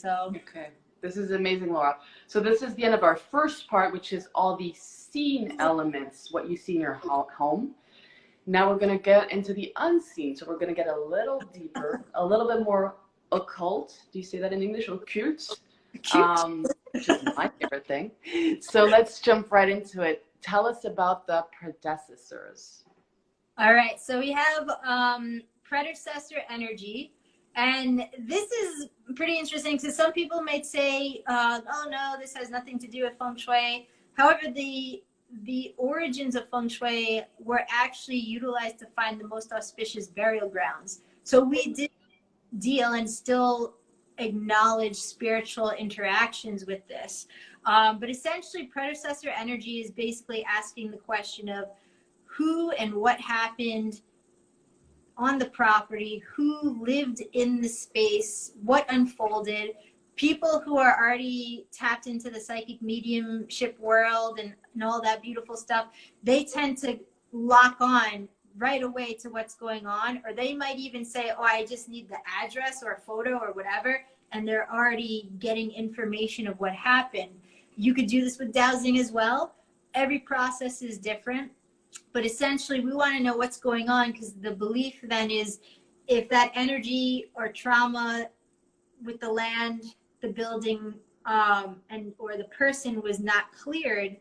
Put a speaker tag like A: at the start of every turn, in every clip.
A: So
B: okay, this is amazing, Laura. So this is the end of our first part, which is all the seen elements, what you see in your home. Now we're going to get into the unseen. So we're going to get a little deeper, a little bit more occult. Do you say that in English? Occult? Which is my favorite thing. So let's jump right into it. Tell us about the predecessors.
A: all right, so we have predecessor energy, and this is pretty interesting because some people might say, oh no, this has nothing to do with Feng Shui. However, the origins of Feng Shui were actually utilized to find the most auspicious burial grounds. So we did deal and still acknowledge spiritual interactions with this. But essentially, predecessor energy is basically asking the question of who and what happened on the property, who lived in the space, what unfolded. People who are already tapped into the psychic mediumship world and all that beautiful stuff, they tend to lock on right away to what's going on, or they might even say, oh, I just need the address or a photo or whatever, and they're already getting information of what happened. You could do this with dowsing as well. Every process is different, but essentially we want to know what's going on, because the belief then is if that energy or trauma with the land, the building, and or the person was not cleared,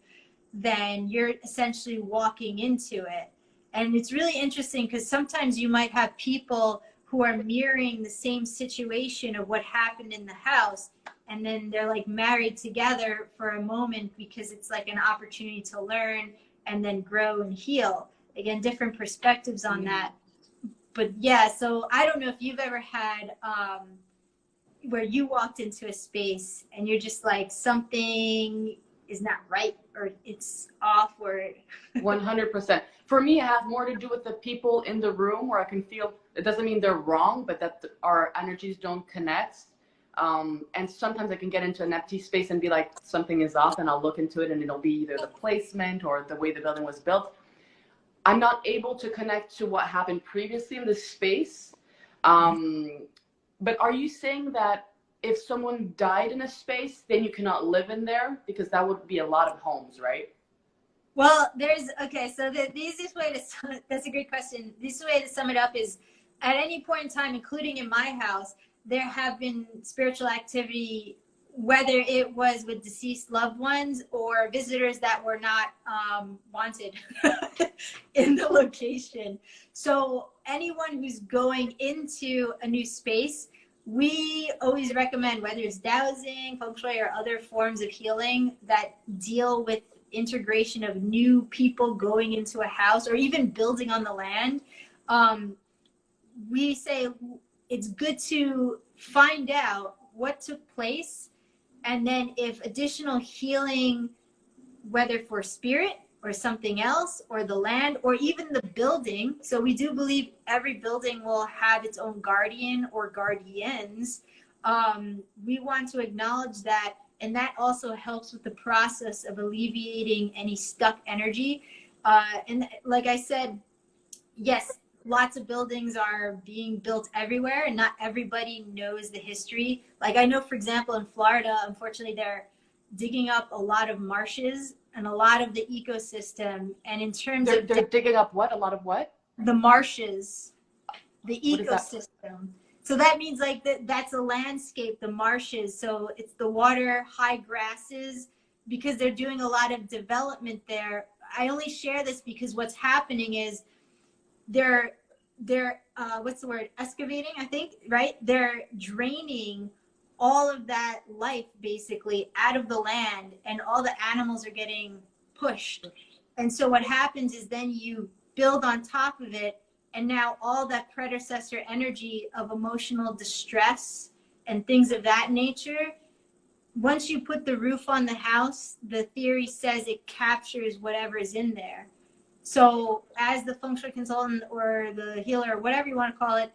A: then you're essentially walking into it. And it's really interesting because sometimes you might have people who are mirroring the same situation of what happened in the house, and then they're like married together for a moment because it's like an opportunity to learn and then grow and heal. Again, different perspectives on that. But yeah, so I don't know if you've ever had where you walked into a space and you're just like, something is not right, or it's off, or
B: 100%. For me, it has more to do with the people in the room, where I can feel, it doesn't mean they're wrong, but that our energies don't connect. And sometimes I can get into an empty space and be like, something is off, and I'll look into it and it'll be either the placement or the way the building was built. I'm not able to connect to what happened previously in this space. But are you saying that if someone died in a space, then you cannot live in there? Because that would be a lot of homes, right?
A: Well, okay, so the easiest way to, that's a great question. The easiest way to sum it up is, at any point in time, including in my house, there have been spiritual activity, whether it was with deceased loved ones or visitors that were not wanted in the location. So anyone who's going into a new space, we always recommend, whether it's dowsing, Feng Shui, or other forms of healing that deal with integration of new people going into a house or even building on the land. We say it's good to find out what took place, and then if additional healing, whether for spirit or something else, or the land, or even the building. So we do believe every building will have its own guardian or guardians. We want to acknowledge that, and that also helps with the process of alleviating any stuck energy. And like I said, yes, lots of buildings are being built everywhere, and not everybody knows the history. Like I know, for example, in Florida, unfortunately, they're digging up a lot of marshes and a lot of the ecosystem. And in terms of
B: they're digging up what? A lot of what?
A: The marshes, the ecosystem. So that means like that's a landscape, the marshes. So it's the water, high grasses, because they're doing a lot of development there. I only share this because what's happening is they're what's the word? Excavating, I think, right? They're draining all of that life basically out of the land, and all the animals are getting pushed. And so what happens is then you build on top of it, and now all that predecessor energy of emotional distress and things of that nature, once you put the roof on the house, the theory says it captures whatever is in there. So as the Feng Shui consultant or the healer, or whatever you want to call it,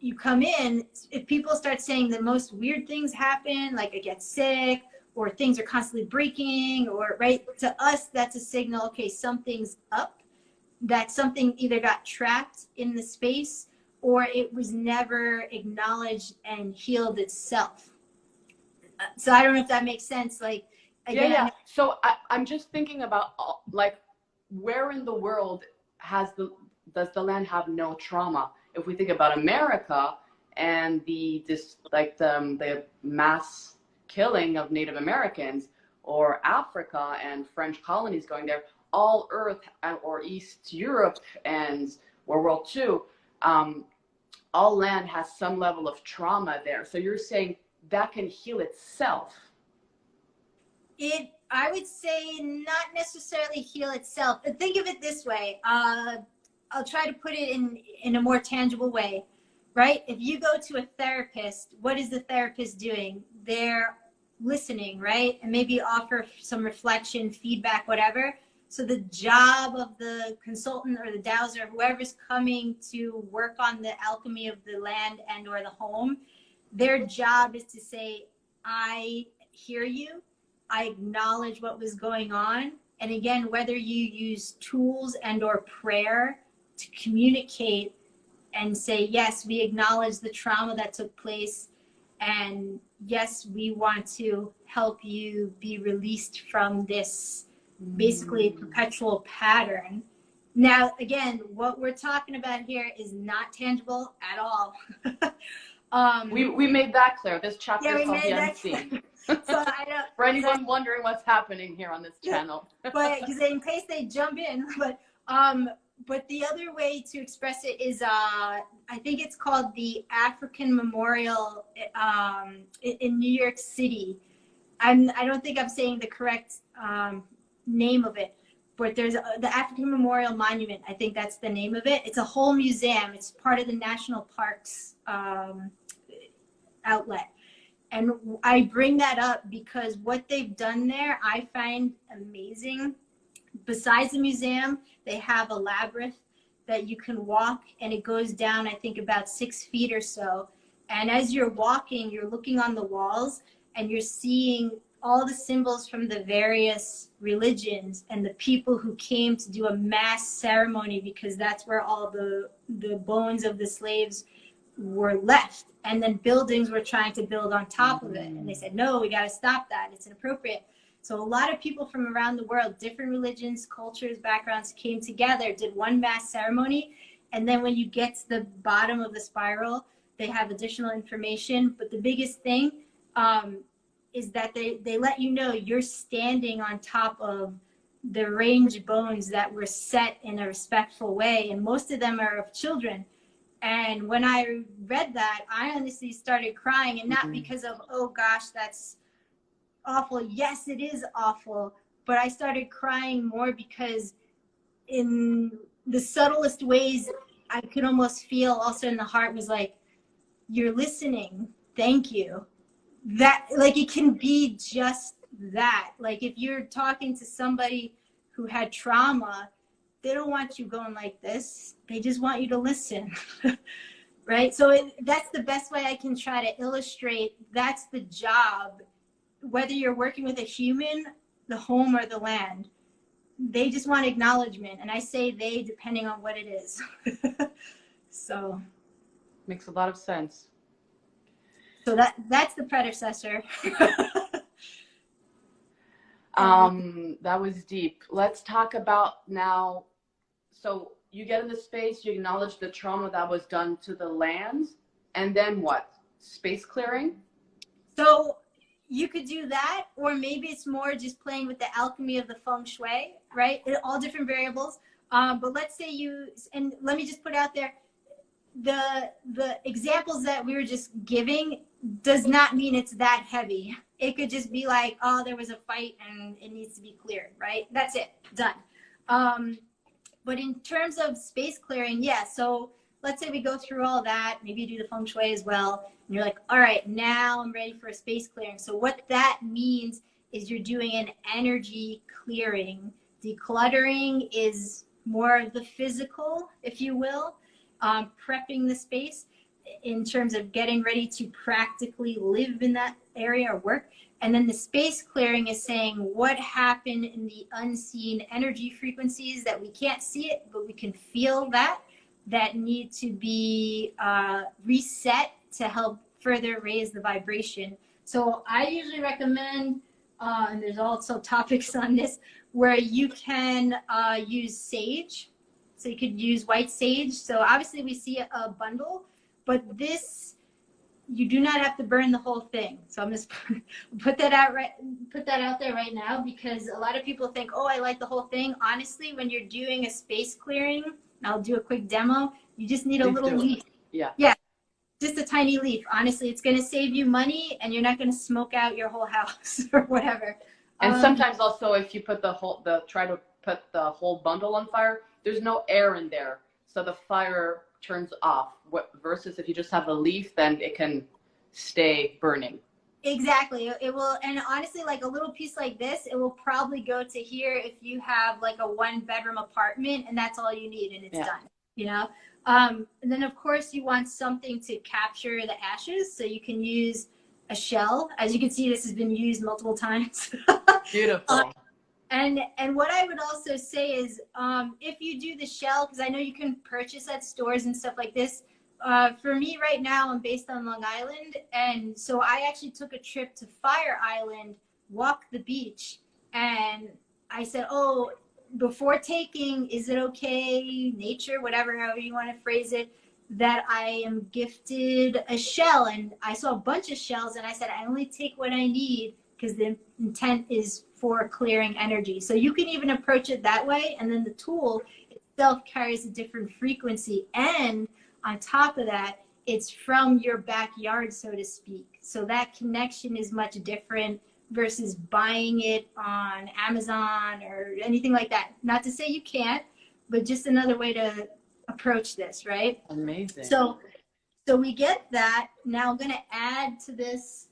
A: you come in, if people start saying the most weird things happen, like I get sick, or things are constantly breaking, or right, to us, that's a signal, okay, something's up, that something either got trapped in the space or it was never acknowledged and healed itself. So I don't know if that makes sense. Like,
B: Yeah,
A: again, I
B: yeah.
A: know,
B: So I'm just thinking about like where in the world does the land have no trauma? If we think about America and the mass killing of Native Americans, or Africa and French colonies going there, all Earth or East Europe and World War II, all land has some level of trauma there. So you're saying that can heal itself.
A: I would say not necessarily heal itself. Think of it this way. I'll try to put it in a more tangible way, right? If you go to a therapist, what is the therapist doing? They're listening, right? And maybe offer some reflection, feedback, whatever. So the job of the consultant or the dowser, whoever's coming to work on the alchemy of the land and or the home, their job is to say, I hear you. I acknowledge what was going on. And again, whether you use tools and or prayer to communicate and say, yes, we acknowledge the trauma that took place. And yes, we want to help you be released from this basically perpetual pattern. Now, again, what we're talking about here is not tangible at all.
B: We made that clear. This chapter
A: Yeah,
B: is
A: we
B: called
A: made
B: the
A: that
B: Unseen.
A: so I don't,
B: For anyone wondering what's happening here on this channel.
A: but because in case they jump in, but the other way to express it is I think it's called the African Memorial in New York City. I don't think I'm saying the correct name of it, but there's the African Memorial Monument. I think that's the name of it. It's a whole museum. It's part of the national parks outlet. And I bring that up because what they've done there, I find amazing. Besides the museum, they have a labyrinth that you can walk, and it goes down, I think, about 6 feet or so. And as you're walking, you're looking on the walls, and you're seeing all the symbols from the various religions and the people who came to do a mass ceremony, because that's where all the bones of the slaves were left. And then buildings were trying to build on top of it. And they said, no, we got to stop that. It's inappropriate. So a lot of people from around the world, different religions, cultures, backgrounds, came together, did one mass ceremony. And then when you get to the bottom of the spiral, they have additional information. But the biggest thing is that they let you know you're standing on top of the range bones that were set in a respectful way. And most of them are of children. And when I read that, I honestly started crying, and not because of, oh gosh, that's awful. Yes, it is awful. But I started crying more because in the subtlest ways, I could almost feel also in the heart was like, you're listening. Thank you. That, like, it can be just that. Like, if you're talking to somebody who had trauma, they don't want you going like this. They just want you to listen, right? So that's the best way I can try to illustrate. That's the job, whether you're working with a human, the home, or the land. They just want acknowledgement. And I say they, depending on what it is. So.
B: Makes a lot of sense.
A: So that's the predecessor.
B: That was deep. Let's talk about now. So you get in the space, you acknowledge the trauma that was done to the land, and then what? Space clearing?
A: So you could do that, or maybe it's more just playing with the alchemy of the Feng Shui, right? All different variables. But let's say and let me just put out there, the examples that we were just giving does not mean it's that heavy. It could just be like, oh, there was a fight and it needs to be cleared, right? That's it, done. But in terms of space clearing, yeah, so let's say we go through all that, maybe you do the Feng Shui as well, and you're like, all right, now I'm ready for a space clearing. So what that means is you're doing an energy clearing. Decluttering is more of the physical, if you will, prepping the space in terms of getting ready to practically live in that area or work. And then the space clearing is saying what happened in the unseen energy frequencies that we can't see it, but we can feel that need to be reset to help further raise the vibration. So I usually recommend, and there's also topics on this, where you can use sage. So you could use white sage. So obviously we see a bundle, but this, you do not have to burn the whole thing. So I'm just put that out there right now, because a lot of people think, oh, I like the whole thing. Honestly, when you're doing a space clearing, I'll do a quick demo. You just need a little leaf.
B: Yeah.
A: Yeah. Just a tiny leaf. Honestly, it's going to save you money, and you're not going to smoke out your whole house or whatever.
B: And sometimes also, if you put try to put the whole bundle on fire, there's no air in there, so the fire turns off. Versus if you just have a leaf, then it can stay burning.
A: Exactly. It will, and honestly, like a little piece like this, it will probably go to here if you have like a 1-bedroom apartment, and that's all you need, and it's done. You know. And then of course you want something to capture the ashes, so you can use a shell. As you can see, this has been used multiple times.
B: Beautiful.
A: And what I would also say is, if you do the shell, because I know you can purchase at stores and stuff like this. For me right now, I'm based on Long Island, and so I actually took a trip to Fire Island, walked the beach, and I said, oh, before taking, is it okay, nature, whatever, however you want to phrase it, that I am gifted a shell? And I saw a bunch of shells, and I said, I only take what I need, because the intent is for clearing energy. So you can even approach it that way, and then the tool itself carries a different frequency, and on top of that, it's from your backyard, so to speak. So that connection is much different versus buying it on Amazon or anything like that. Not to say you can't, but just another way to approach this, right?
B: Amazing.
A: So we get that. Now I'm going to add to this,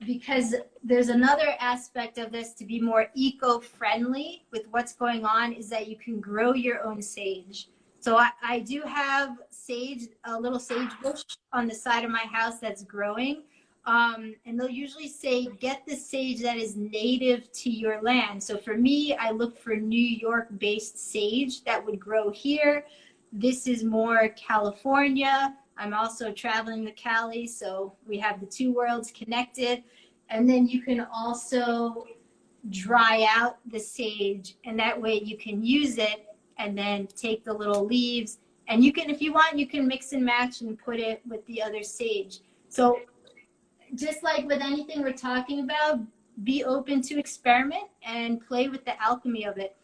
A: because there's another aspect of this to be more eco-friendly with what's going on, is that you can grow your own sage. So I do have sage, a little sage bush on the side of my house that's growing. And they'll usually say, get the sage that is native to your land. So for me, I look for New York-based sage that would grow here. This is more California. I'm also traveling to Cali, so we have the two worlds connected. And then you can also dry out the sage, and that way you can use it and then take the little leaves. And you can, if you want, you can mix and match and put it with the other sage. So just like with anything we're talking about, be open to experiment and play with the alchemy of it.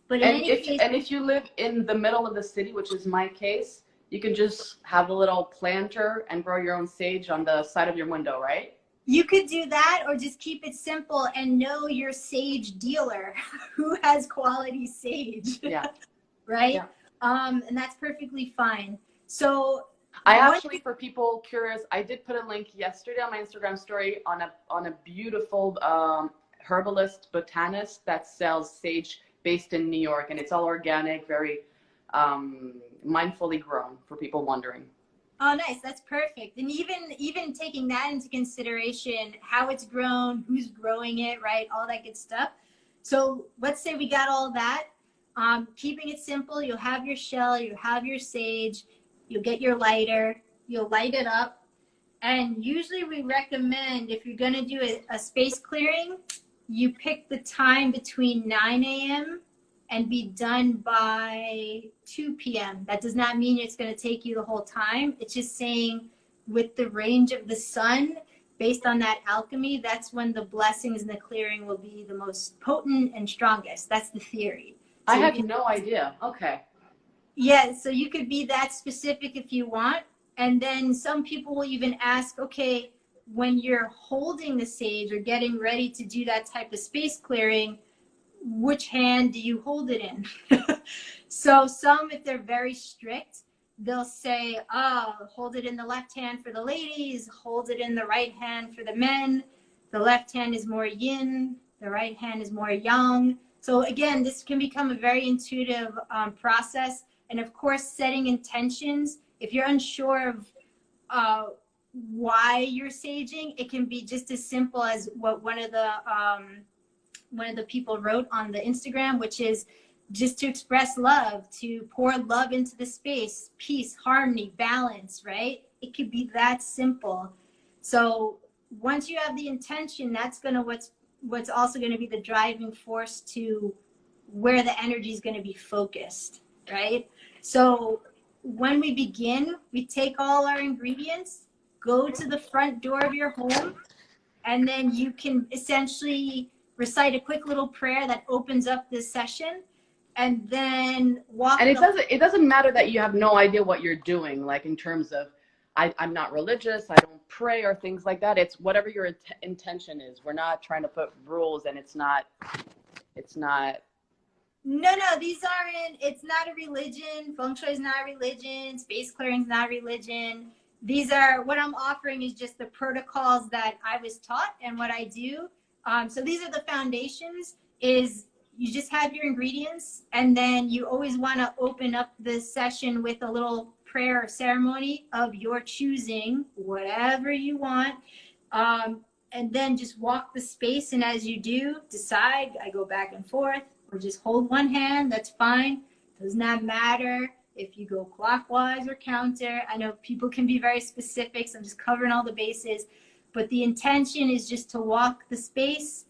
A: But
B: if you live in the middle of the city, which is my case, you can just have a little planter and grow your own sage on the side of your window, right?
A: You could do that, or just keep it simple and know your sage dealer who has quality sage.
B: Yeah.
A: Right?
B: Yeah.
A: And that's perfectly fine. So
B: I actually, for people curious, I did put a link yesterday on my Instagram story on a beautiful herbalist botanist that sells sage based in New York, and it's all organic, very mindfully grown, for people wondering.
A: Oh, nice. That's perfect. And even taking that into consideration, how it's grown, who's growing it, right? All that good stuff. So let's say we got all that. Keeping it simple, you'll have your shell, you'll have your sage, you'll get your lighter, you'll light it up. And usually we recommend, if you're going to do a space clearing, you pick the time between 9 a.m. and be done by 2 p.m. That does not mean it's going to take you the whole time. It's just saying with the range of the sun, based on that alchemy, that's when the blessings and the clearing will be the most potent and strongest. That's the theory. So
B: I had no idea. Okay.
A: Yeah, so you could be that specific if you want. And then some people will even ask, okay, when you're holding the sage or getting ready to do that type of space clearing, which hand do you hold it in? So some, if they're very strict, they'll say, oh, hold it in the left hand for the ladies, hold it in the right hand for the men. The left hand is more yin, the right hand is more yang. So again, this can become a very intuitive process. And of course, setting intentions. If you're unsure of why you're saging, it can be just as simple as what one of the people wrote on the Instagram, which is just to express love, to pour love into the space, peace, harmony, balance, right? It could be that simple. So once you have the intention, that's going to what's also going to be the driving force to where the energy is going to be focused, right? So when we begin, we take all our ingredients, go to the front door of your home, and then you can essentially recite a quick little prayer that opens up this session, and then walk.
B: And it doesn't matter that you have no idea what you're doing, like in terms of I'm not religious, I don't pray or things like that. It's whatever your intention is. We're not trying to put rules, and it's not.
A: No, these aren't, it's not a religion. Feng Shui is not a religion. Space clearing is not a religion. These are, what I'm offering is just the protocols that I was taught and what I do. So these are the foundations. Is you just have your ingredients, and then you always want to open up the session with a little prayer or ceremony of your choosing, whatever you want. And then just walk the space, and as you do, decide, I go back and forth, or just hold one hand, that's fine. Does not matter if you go clockwise or counter. I know people can be very specific, so I'm just covering all the bases. But the intention is just to walk the space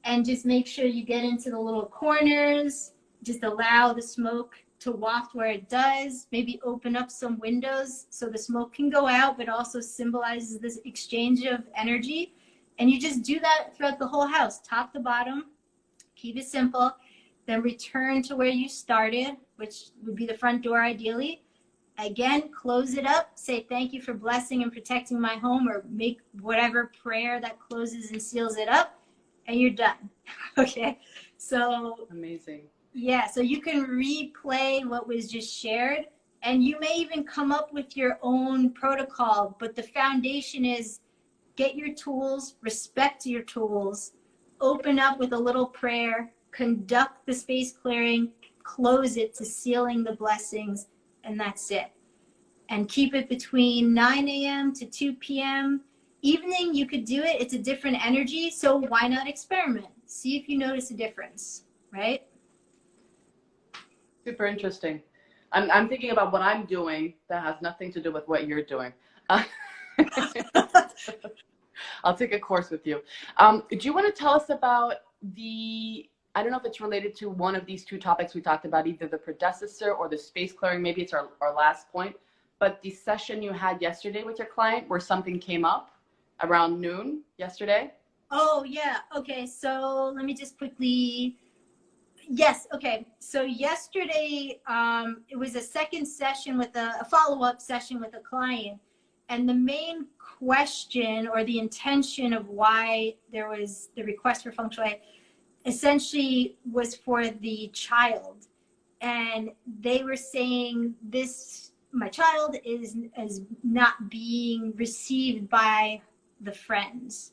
A: and just make sure you get into the little corners. Just allow the smoke to waft where it does. Maybe open up some windows so the smoke can go out, but also symbolizes this exchange of energy. And you just do that throughout the whole house, top to bottom. Keep it simple. Then return to where you started, which would be the front door ideally. Again, close it up. Say thank you for blessing and protecting my home, or make whatever prayer that closes and seals it up, and you're done. Okay, so
B: Amazing.
A: Yeah, so you can replay what was just shared, and you may even come up with your own protocol, but the foundation is get your tools, respect your tools, open up with a little prayer, conduct the space clearing, close it to sealing the blessings, and that's it. And keep it between 9 a.m. to 2 p.m. Evening, you could do it. It's a different energy, so why not experiment? See if you notice a difference, right?
B: Super interesting. I'm thinking about what I'm doing that has nothing to do with what you're doing. I'll take a course with you. Do you want to tell us about I don't know if it's related to one of these two topics we talked about, either the predecessor or the space clearing. Maybe it's our last point, but the session you had yesterday with your client where something came up around noon yesterday.
A: Oh, yeah. Okay. So let me just quickly. Yes. Okay. So yesterday, it was a second session with a follow-up session with a client. And the main question, or the intention of why there was the request for Feng Shui, essentially was for the child. And they were saying my child is not being received by the friends.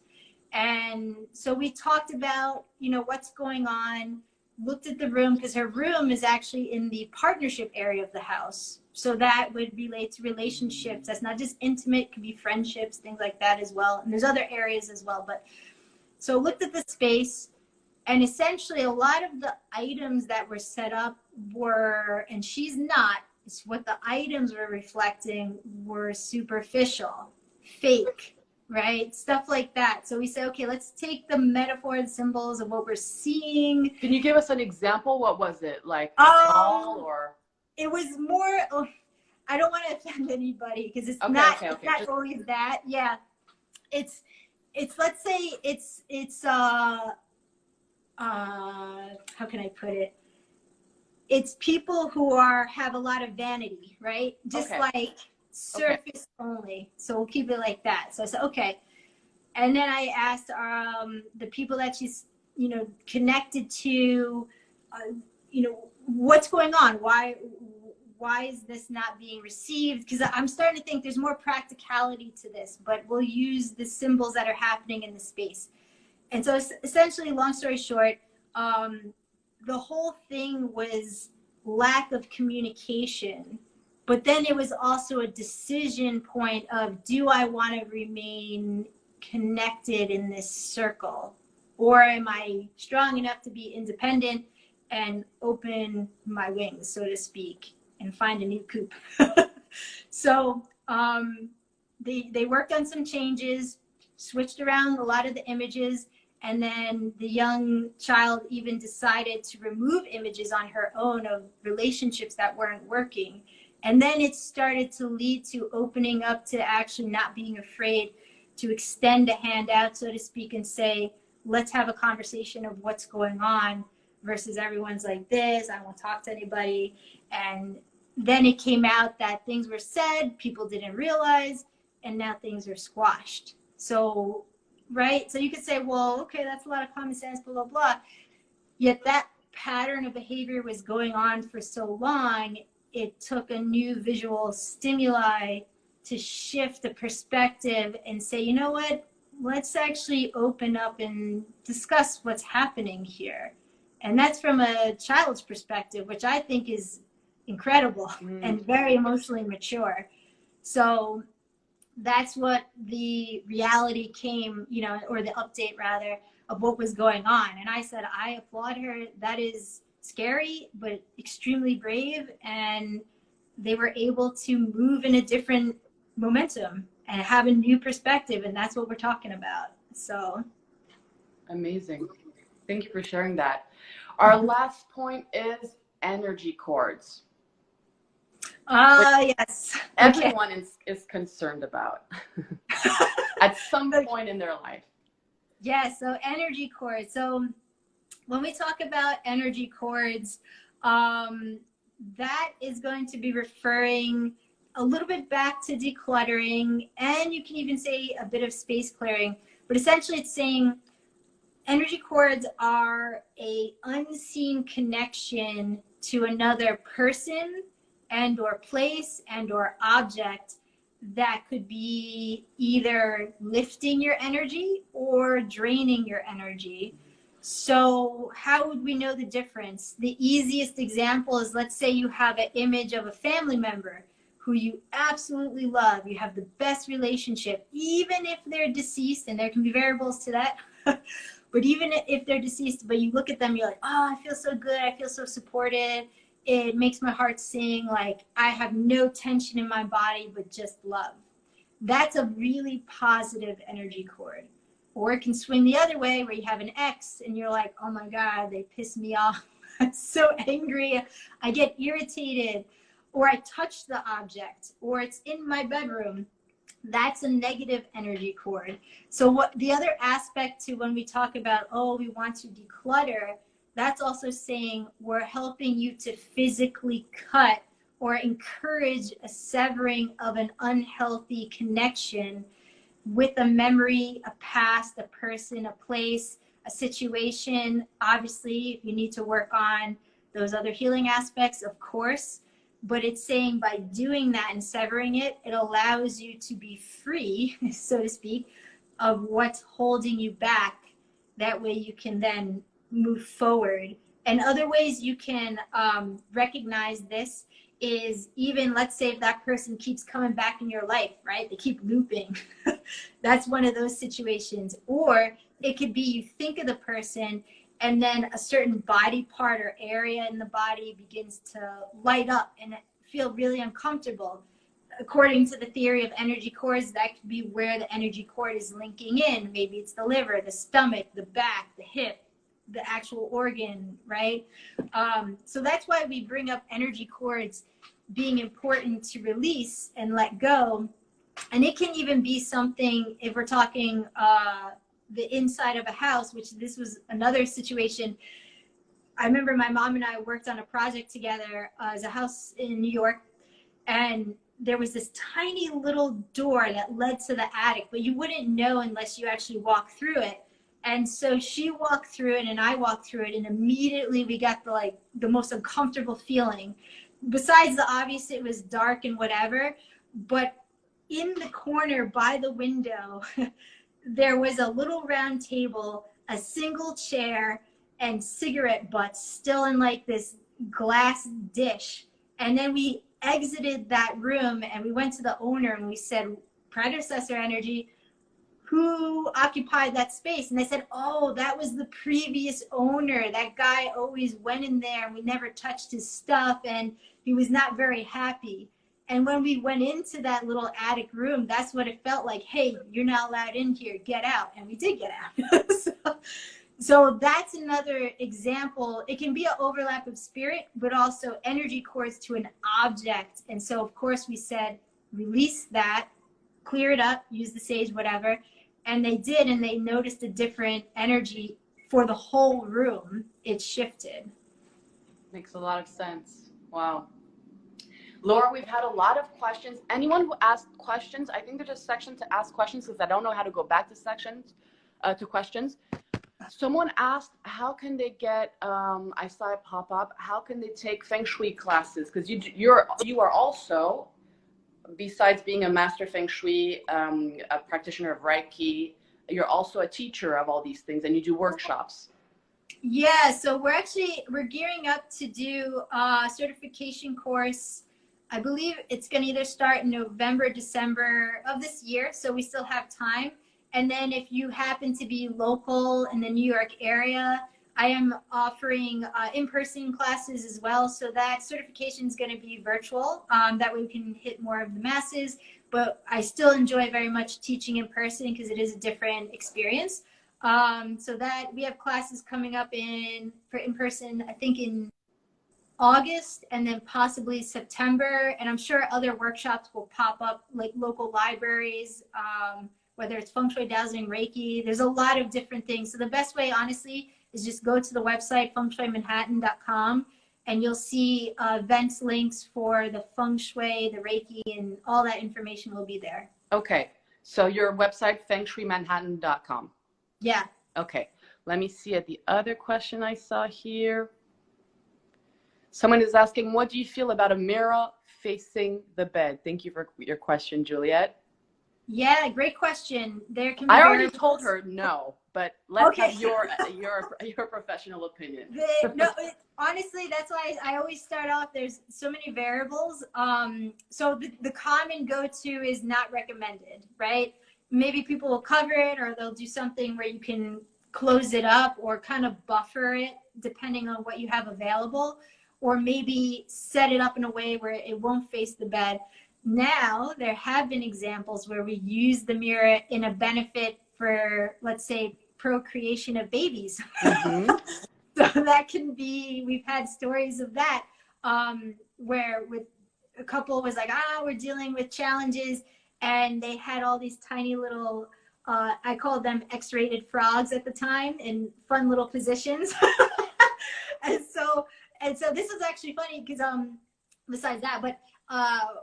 A: And so we talked about, what's going on, looked at the room, because her room is actually in the partnership area of the house. So that would relate to relationships. That's not just intimate, it could be friendships, things like that as well. And there's other areas as well. But so looked at the space, and essentially a lot of the items that were set up were, and she's not, it's what the items were reflecting were superficial, fake, right? Stuff like that. So we said, okay, let's take the metaphor and symbols of what we're seeing.
B: Can you give us an example? What was it? Like a doll, or?
A: It was more, I don't want to offend anybody, because it's
B: Okay,
A: not
B: just
A: always that. Yeah. It's let's say it's how can I put it? It's people who have a lot of vanity, right? Just like surface only. So we'll keep it like that. So I said, okay. And then I asked the people that she's, connected to, what's going on? Why is this not being received? Because I'm starting to think there's more practicality to this, but we'll use the symbols that are happening in the space. And so essentially, long story short, the whole thing was lack of communication. But then it was also a decision point of, do I want to remain connected in this circle? Or am I strong enough to be independent and open my wings, so to speak, and find a new coop? So they worked on some changes. switched around a lot of the images. And then the young child even decided to remove images on her own of relationships that weren't working. And then it started to lead to opening up to actually not being afraid to extend a hand out, so to speak, and say, let's have a conversation of what's going on, versus everyone's like this, I won't talk to anybody. And then it came out that things were said, people didn't realize, and now things are squashed. So, right? So you could say, well, okay, that's a lot of common sense, blah, blah, blah. Yet that pattern of behavior was going on for so long, it took a new visual stimuli to shift the perspective and say, you know what? Let's actually open up and discuss what's happening here. And that's from a child's perspective, which I think is incredible and very emotionally mature. So that's what the reality came, you know, or the update rather, of what was going on. And I said, I applaud her. That is scary, but extremely brave. And they were able to move in a different momentum and have a new perspective. And that's what we're talking about. So
B: amazing. Thank you for sharing that. Our last point is energy cords.
A: Yes.
B: Everyone is concerned about at some point in their life.
A: Yeah, so energy cords. So when we talk about energy cords, that is going to be referring a little bit back to decluttering, and you can even say a bit of space clearing. But essentially it's saying energy cords are a unseen connection to another person and or place and or object that could be either lifting your energy or draining your energy. So how would we know the difference? The easiest example is, let's say you have an image of a family member who you absolutely love. You have the best relationship, even if they're deceased, and there can be variables to that. But even if they're deceased, but you look at them, you're like, oh, I feel so good. I feel so supported. It makes my heart sing. Like, I have no tension in my body, but just love. That's a really positive energy cord. Or it can swing the other way, where you have an ex and you're like, oh my God, they piss me off. I'm so angry. I get irritated. Or I touch the object, or it's in my bedroom. That's a negative energy cord. So what the other aspect to when we talk about, oh, we want to declutter, that's also saying we're helping you to physically cut or encourage a severing of an unhealthy connection with a memory, a past, a person, a place, a situation. Obviously, if you need to work on those other healing aspects, of course. But it's saying by doing that and severing it, it allows you to be free, so to speak, of what's holding you back. That way you can then move forward. And other ways you can recognize this is, even, let's say if that person keeps coming back in your life, right? They keep looping. That's one of those situations. Or it could be you think of the person and then a certain body part or area in the body begins to light up and feel really uncomfortable. According to the theory of energy cords, that could be where the energy cord is linking in. Maybe it's the liver, the stomach, the back, the hip, the actual organ, right? So that's why we bring up energy cords being important to release and let go. And it can even be something, if we're talking the inside of a house, which this was another situation. I remember my mom and I worked on a project together as a house in New York, and there was this tiny little door that led to the attic, but you wouldn't know unless you actually walk through it. And so she walked through it and I walked through it, and immediately we got the most uncomfortable feeling. Besides the obvious, it was dark and whatever, but in the corner by the window, there was a little round table, a single chair, and cigarette butts still in like this glass dish. And then we exited that room and we went to the owner and we said, predecessor energy, who occupied that space? And they said, oh, that was the previous owner. That guy always went in there and we never touched his stuff and he was not very happy. And when we went into that little attic room, that's what it felt like. Hey, you're not allowed in here. Get out. And we did get out. So that's another example. It can be an overlap of spirit, but also energy cords to an object. And so, of course, we said, release that, clear it up, use the sage, whatever. And they did, and they noticed a different energy for the whole room. It shifted.
B: Makes a lot of sense. Wow. Laura, we've had a lot of questions. Anyone who asked questions, I think there's a section to ask questions because I don't know how to go back to sections, to questions. Someone asked, how can they get, I saw it pop up, how can they take Feng Shui classes? Because you are also, besides being a master Feng Shui, a practitioner of Reiki, you're also a teacher of all these things and you do workshops.
A: Yeah, so we're gearing up to do a certification course. I believe it's going to either start in November, December of this year, so we still have time. And then if you happen to be local in the New York area, I am offering in-person classes as well. So that certification is going to be virtual. That way we can hit more of the masses. But I still enjoy very much teaching in person because it is a different experience. So that we have classes coming up for in-person, I think in August and then possibly September. And I'm sure other workshops will pop up, like local libraries, whether it's Feng Shui, Dowsing, Reiki. There's a lot of different things. So the best way, honestly, is just go to the website, fengshuimanhattan.com, and you'll see events links for the Feng Shui, the Reiki, and all that information will be there.
B: Okay. So your website, fengshuimanhattan.com.
A: Yeah.
B: Okay. Let me see at the other question I saw here. Someone is asking, what do you feel about a mirror facing the bed? Thank you for your question, Juliet.
A: Yeah, great question. There can be
B: I already told her no, but let's
A: Okay.
B: have your professional opinion.
A: Honestly, that's why I always start off. There's so many variables. So the common go-to is not recommended, right? Maybe people will cover it, or they'll do something where you can close it up or kind of buffer it depending on what you have available, or maybe set it up in a way where it won't face the bed. Now, there have been examples where we use the mirror in a benefit for, let's say, procreation of babies. Mm-hmm. So that can be, we've had stories of that, where with a couple was like, we're dealing with challenges, and they had all these tiny little, I called them X-rated frogs at the time, in fun little positions. and so this is actually funny because besides that, but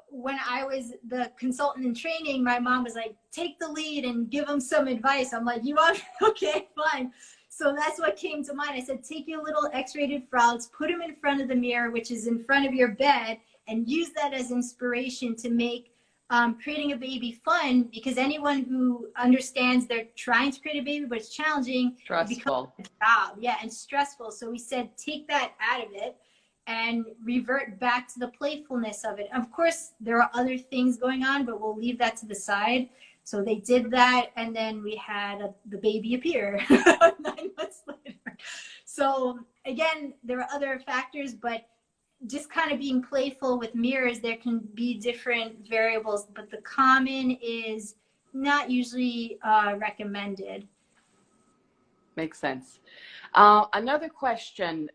A: when I was the consultant in training, my mom was like, take the lead and give them some advice. I'm like, you want, okay, fine. So that's what came to mind. I said, take your little X-rated frogs, put them in front of the mirror, which is in front of your bed, and use that as inspiration to make creating a baby fun, because anyone who understands they're trying to create a baby, but it's challenging,
B: stressful.
A: It becomes a job. Yeah, and stressful. So we said, take that out of it and revert back to the playfulness of it. Of course, there are other things going on, but we'll leave that to the side. So they did that, and then we had the baby appear 9 months later. So again, there are other factors, but just kind of being playful with mirrors, there can be different variables, but the common is not usually recommended.
B: Makes sense. Another question.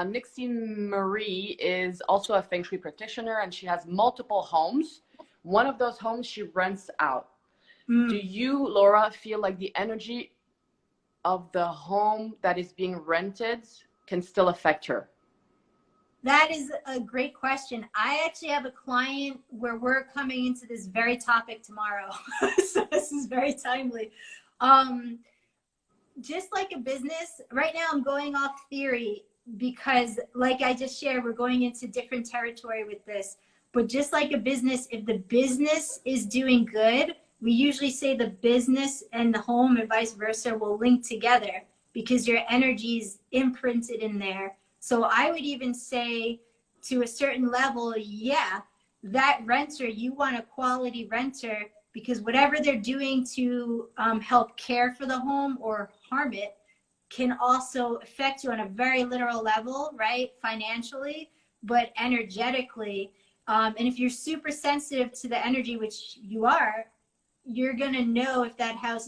B: Nixie Marie is also a Feng Shui practitioner, and she has multiple homes. One of those homes she rents out. Do you, Laura, feel like the energy of the home that is being rented can still affect her?
A: That is a great question. I actually have a client where we're coming into this very topic tomorrow. So this is very timely. Just like a business, right now I'm going off theory because, like I just shared, we're going into different territory with this. But just like a business, if the business is doing good, we usually say the business and the home and vice versa will link together because your energy is imprinted in there. So I would even say to a certain level, yeah, that renter, you want a quality renter, because whatever they're doing to help care for the home or harm it can also affect you on a very literal level, right? Financially, but energetically. And if you're super sensitive to the energy, which you are, you're going to know if that house